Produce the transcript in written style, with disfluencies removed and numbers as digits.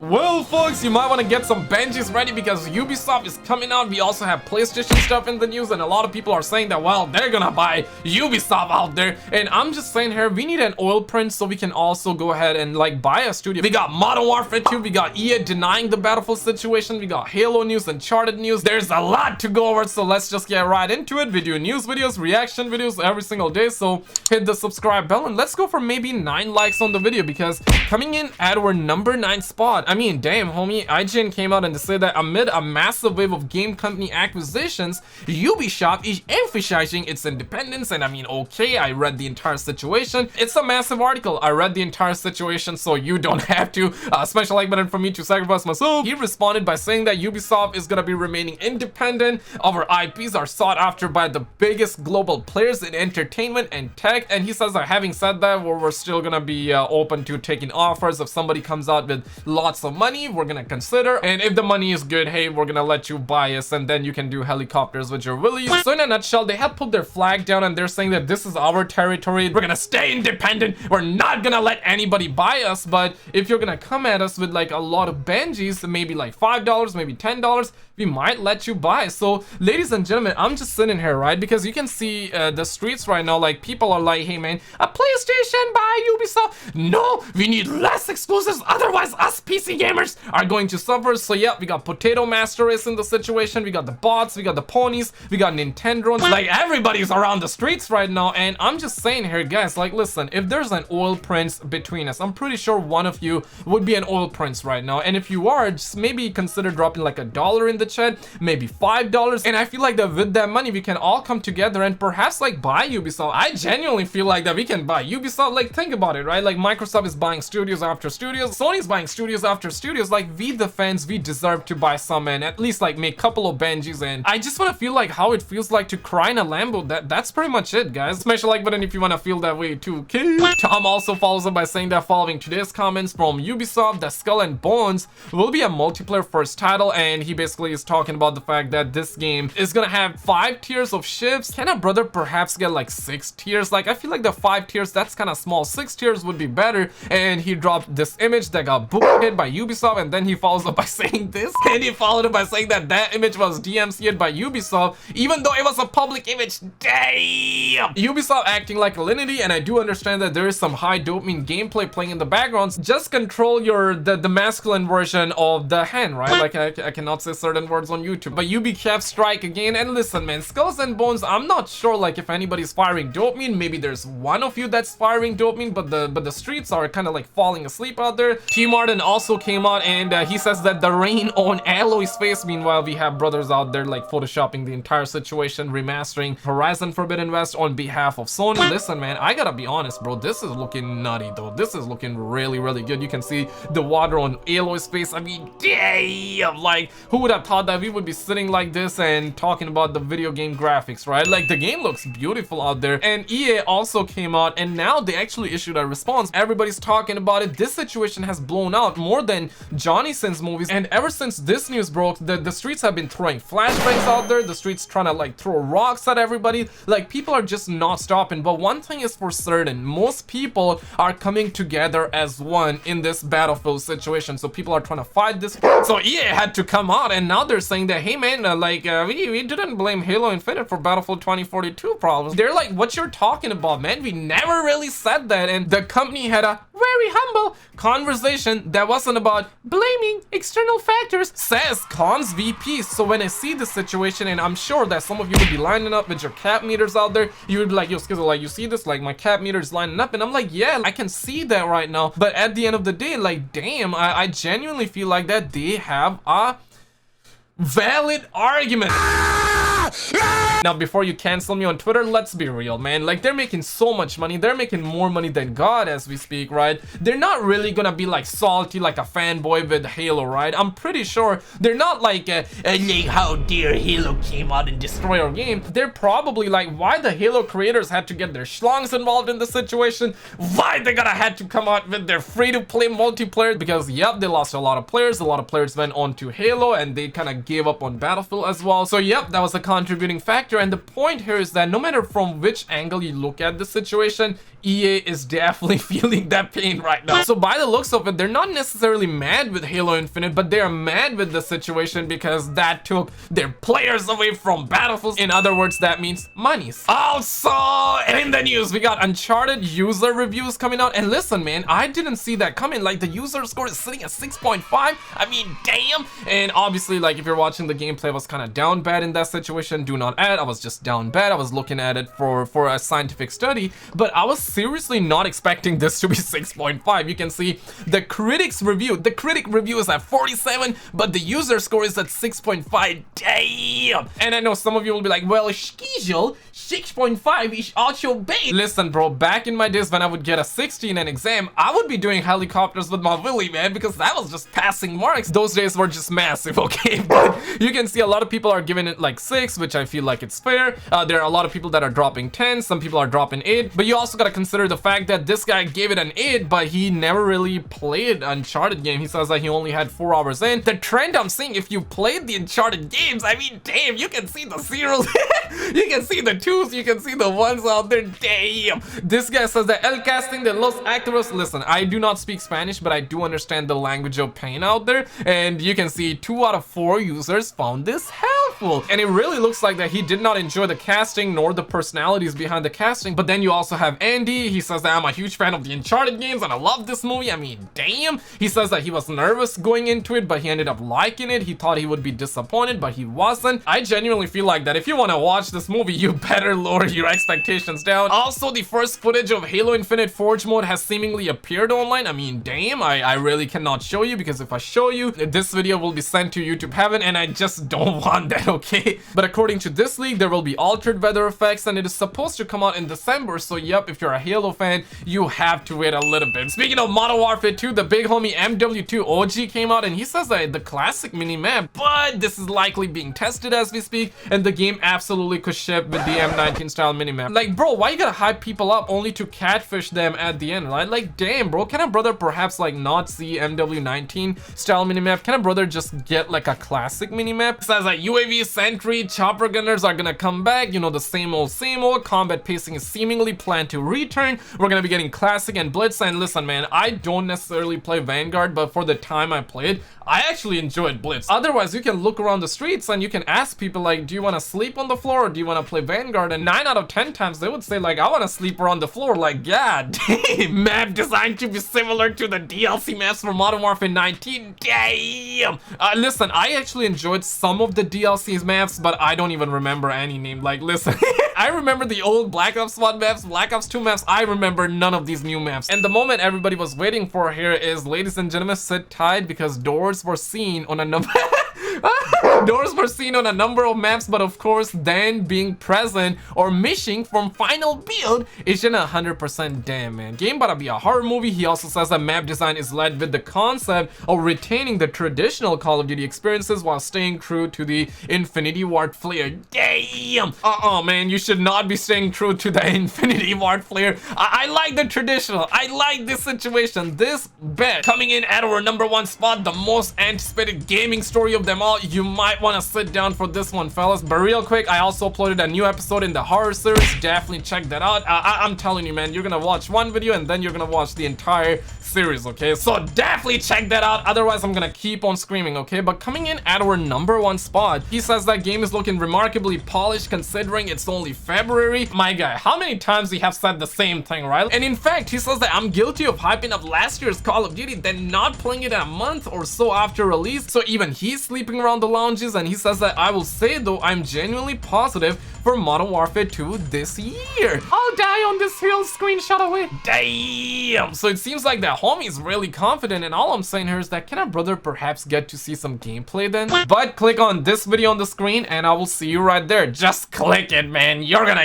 Well, folks, you might want to get some Benjis ready because Ubisoft is coming out. We also have PlayStation stuff in the news, and a lot of people are saying that, well, they're gonna buy Ubisoft out there. And I'm just saying here, we need an oil print so we can also go ahead and like buy a studio. We got Modern Warfare 2, we got EA denying the Battlefield situation, we got Halo news, Uncharted news. There's a lot to go over, so let's just get right into it. We do news videos, reaction videos every single day, so hit the subscribe bell and let's go for maybe 9 likes on the video, because coming in at our number 9 spot, I mean, damn, homie, IGN came out and said that amid a massive wave of game company acquisitions, Ubisoft is emphasizing its independence. And I mean, okay, I read the entire situation. It's a massive article. I read the entire situation, so you don't have to. Special like button for me to sacrifice myself. He responded by saying that Ubisoft is gonna be remaining independent. Our IPs are sought after by the biggest global players in entertainment and tech. And he says that having said that, we're still gonna be open to taking offers. If somebody comes out with lots of money, we're gonna consider, and if the money is good, hey, we're gonna let you buy us, and then you can do helicopters with your willies. So in a nutshell, they have put their flag down and they're saying that this is our territory, we're gonna stay independent, we're not gonna let anybody buy us. But if you're gonna come at us with like a lot of Benjis, maybe like $5, maybe $10, we might let you buy. So ladies and gentlemen, I'm just sitting here, right, because you can see the streets right now, like people are like, hey man, a PlayStation by Ubisoft, no, we need less exclusives, otherwise us PC gamers are going to suffer. So yeah, we got Potato Master Race in the situation, we got the bots, we got the Ponies, we got Nintendo, like everybody's around the streets right now. And I'm just saying here, guys, like listen, if there's an oil prince between us, I'm pretty sure one of you would be an oil prince right now. And if you are, just maybe consider dropping like $1 in the chat, maybe $5, and I feel like that with that money we can all come together and perhaps like buy Ubisoft. I genuinely feel like that we can buy Ubisoft. Like think about it, right? Like Microsoft is buying studios after studios, Sony's buying studios after studios. Like we the fans, we deserve to buy some and at least like make a couple of Benjis. And I just want to feel like how it feels like to cry in a Lambo. That's pretty much it, guys. Smash the like button if you want to feel that way too, okay? Tom also follows up by saying that following today's comments from Ubisoft, the Skull and Bones will be a multiplayer first title, and he basically is talking about the fact that this game is gonna have 5 tiers of ships. Can a brother perhaps get like 6 tiers? Like I feel like the 5 tiers, that's kind of small. 6 tiers would be better. And he dropped this image that got booked by Ubisoft, and then he follows up by saying this, and he followed up by saying that that image was DMCA'd by Ubisoft, even though it was a public image. Damn! Ubisoft acting like a linity, and I do understand that there is some high dopamine gameplay playing in the backgrounds. Just control the masculine version of the hand, right? Like I cannot say certain words on YouTube. But Ubisoft strike again. And listen, man, Skulls and Bones, I'm not sure like if anybody's firing dopamine. Maybe there's one of you that's firing dopamine, but the streets are kind of like falling asleep out there. T Martin also came out and he says that the rain on Aloy's face. Meanwhile, we have brothers out there like photoshopping the entire situation, remastering Horizon Forbidden West on behalf of Sony. Listen, man, I gotta be honest, bro, this is looking nutty though. This is looking really, really good. You can see the water on Aloy's face. I mean, damn, like who would have thought that we would be sitting like this and talking about the video game graphics, right? Like the game looks beautiful out there. And EA also came out and now they actually issued a response. Everybody's talking about it. This situation has blown out more than Johnny Sins movies, and ever since this news broke, the streets have been throwing flashbangs out there, the streets trying to like throw rocks at everybody. Like people are just not stopping. But one thing is for certain, most people are coming together as one in this Battlefield situation. So people are trying to fight this. So EA had to come out and now they're saying that, hey man, we didn't blame Halo Infinite for Battlefield 2042 problems. They're like, what you're talking about, man? We never really said that. And the company had a very humble conversation that wasn't about blaming external factors, says Cons VP. So when I see the situation, and I'm sure that some of you would be lining up with your cap meters out there, you would be like, yo Skizzle, like you see this, like my cap meter is lining up, and I'm like, yeah, I can see that right now. But at the end of the day, like damn, I genuinely feel like that they have a valid argument. Now before you cancel me on Twitter, let's be real, man. Like they're making so much money, they're making more money than God as we speak, right? They're not really gonna be like salty like a fanboy with Halo, right? I'm pretty sure they're not like how dare Halo came out and destroy our game. They're probably like, why the Halo creators had to get their schlongs involved in the situation, why they gotta had to come out with their free-to-play multiplayer, because yep, they lost a lot of players went on to Halo and they kind of gave up on Battlefield as well. So yep, that was a contributing factor, and the point here is that no matter from which angle you look at the situation, EA is definitely feeling that pain right now. So by the looks of it, they're not necessarily mad with Halo Infinite, but they are mad with the situation because that took their players away from Battlefield. In other words, that means monies. Also, in the news, we got Uncharted user reviews coming out, and listen, man, I didn't see that coming. Like, the user score is sitting at 6.5. I mean, damn. And obviously, like, if you're watching the gameplay, I was kind of down bad in that situation. Do not add. I was just down bad. I was looking at it for a scientific study, but I was seriously not expecting this to be 6.5. You can see the critics review. The critic review is at 47, but the user score is at 6.5. Damn. And I know some of you will be like, well, Skizel, 6.5 is also bait. Listen, bro, back in my days when I would get a 60 in an exam, I would be doing helicopters with my Willy, man, because that was just passing marks. Those days were just massive, okay? But you can see a lot of people are giving it like 6, which I feel like it's fair. There are a lot of people that are dropping 10. Some people are dropping 8, but you also gotta consider the fact that this guy gave it an 8, but he never really played Uncharted game. He says that he only had 4 hours in. The trend I'm seeing, if you played the Uncharted games, I mean, damn, you can see the zeros, you can see the 2s, you can see the 1s out there. Damn. This guy says that El Casting de los Actores. Listen, I do not speak Spanish, but I do understand the language of pain out there, and you can see 2 out of 4 users found this helpful, and it really looks like that he did not enjoy the casting nor the personalities behind the casting. But then you also have Andy. He says that I'm a huge fan of the Uncharted games and I love this movie. I mean, damn. He says that he was nervous going into it, but he ended up liking it. He thought he would be disappointed, but he wasn't. I genuinely feel like that if you want to watch this movie, you better lower your expectations down. Also, the first footage of Halo Infinite Forge mode has seemingly appeared online. I mean, damn, I really cannot show you, because if I show you, this video will be sent to YouTube heaven, and I just don't want that, okay? But according to this leak, there will be altered weather effects, and it is supposed to come out in December. So yep, if you're a Halo fan, you have to wait a little bit. Speaking of Modern Warfare 2, the big homie MW2 OG came out, and he says that the classic mini-map, but this is likely being tested as we speak, and the game absolutely could ship with the M19 style mini-map. Like, bro, why you gotta hype people up only to catfish them at the end, right? Like, damn, bro, can a brother perhaps like not see MW19 style mini-map? Can a brother just get like a classic mini-map? It says that UAV, sentry, chopper gunners are gonna come back, you know, the same old combat pacing is seemingly planned to return. We're gonna be getting classic and blitz. And listen, man, I don't necessarily play Vanguard, but for the time I played, I actually enjoyed blitz. Otherwise, you can look around the streets and you can ask people like, do you want to sleep on the floor or do you want to play Vanguard? And 9 out of 10 times they would say like, I want to sleep around the floor. Like, yeah, damn. Map designed to be similar to the DLC maps for Modern Warfare 19. Damn. Listen, I actually enjoyed some of the DLC's maps, but I don't even remember any name. Like, listen, I remember the old Black Ops 1 maps, Black Ops 2 maps. I remember none of these new maps. And the moment everybody was waiting for here is, ladies and gentlemen, sit tight, because doors were seen on a number doors were seen on a number of maps, but of course then being present or missing from final build isn't 100% damn, man. Game about to be a horror movie. He also says that map design is led with the concept of retaining the traditional Call of Duty experiences while staying true to the Infinity Ward flair. Damn. Man, you should not be staying true to the Infinity Ward flair. I like the traditional. I like this situation. This bet coming in at our #1 spot, the most anticipated gaming story of them all. You might want to sit down for this one, fellas. But real quick, I also uploaded a new episode in the horror series. Definitely check that out. I'm telling you, man, you're gonna watch one video and then you're gonna watch the entire series, okay? So definitely check that out. Otherwise, I'm gonna keep on screaming, okay? But coming in at our #1 spot, he says that game is looking remarkably polished considering it's only February. My guy, how many times we have said the same thing, right? And in fact, he says that I'm guilty of hyping up last year's Call of Duty, then not playing it a month or so after release. So even he's sleeping around the lounges, and he says that I will say though, I'm genuinely positive for Modern Warfare 2 this year. I'll die on this hill, screenshot away. Damn. So it seems like that homie is really confident, and all I'm saying here is that can a brother perhaps get to see some gameplay then? But click on this video on the screen and I will see you right there. Just click it, man. You're gonna